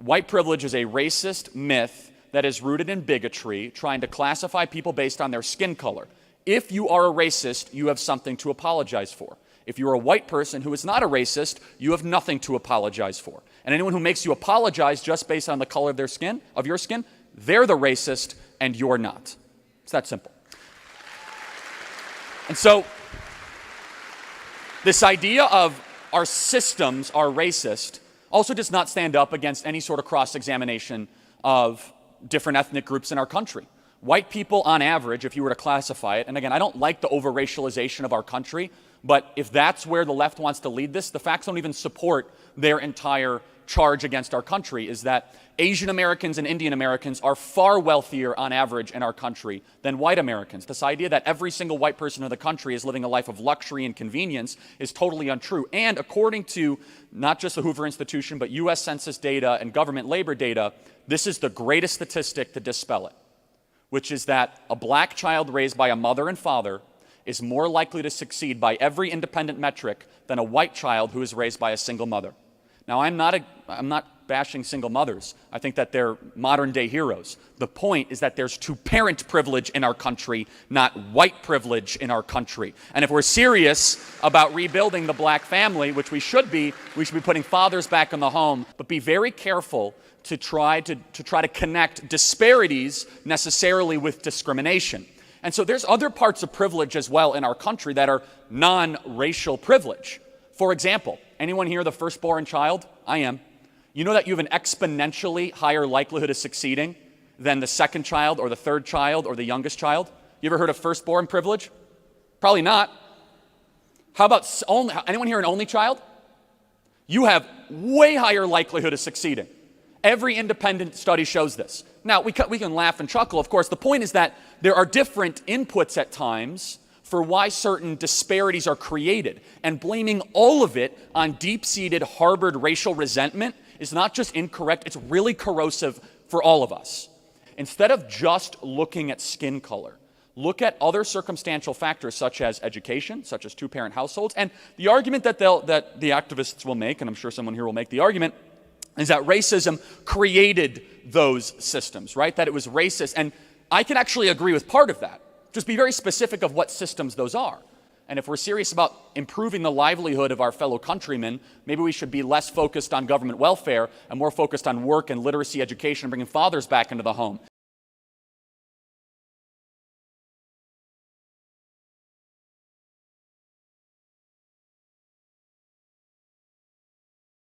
white privilege is a racist myth that is rooted in bigotry, trying to classify people based on their skin color. If you are a racist, you have something to apologize for. If you're a white person who is not a racist, you have nothing to apologize for. And anyone who makes you apologize just based on the color of their skin, of your skin, they're the racist and you're not. It's that simple. And so, this idea of our systems are racist also does not stand up against any sort of cross-examination of different ethnic groups in our country. White people, on average, if you were to classify it, and again, I don't like the over-racialization of our country, but if that's where the left wants to lead this, the facts don't even support their entire charge against our country, is that Asian Americans and Indian Americans are far wealthier on average in our country than white Americans. This idea that every single white person in the country is living a life of luxury and convenience is totally untrue. And according to not just the Hoover Institution, but U.S. Census data and government labor data, this is the greatest statistic to dispel it, which is that a black child raised by a mother and father is more likely to succeed by every independent metric than a white child who is raised by a single mother. Now, I'm not bashing single mothers. I think that they're modern-day heroes. The point is that there's two-parent privilege in our country, not white privilege in our country. And if we're serious about rebuilding the black family, which we should be putting fathers back in the home, but be very careful to try to connect disparities necessarily with discrimination. And so there's other parts of privilege as well in our country that are non-racial privilege. For example, anyone here the firstborn child? I am. You know that you have an exponentially higher likelihood of succeeding than the second child or the third child or the youngest child? You ever heard of firstborn privilege? Probably not. How about anyone here an only child? You have way higher likelihood of succeeding. Every independent study shows this. Now, we can laugh and chuckle, of course. The point is that there are different inputs at times for why certain disparities are created. And blaming all of it on deep-seated, harbored racial resentment is not just incorrect, it's really corrosive for all of us. Instead of just looking at skin color, look at other circumstantial factors such as education, such as two-parent households. And the argument that the activists will make, and I'm sure someone here will make the argument, is that racism created those systems, right? That it was racist. And I can actually agree with part of that. Just be very specific of what systems those are. And if we're serious about improving the livelihood of our fellow countrymen, maybe we should be less focused on government welfare and more focused on work and literacy education and bringing fathers back into the home.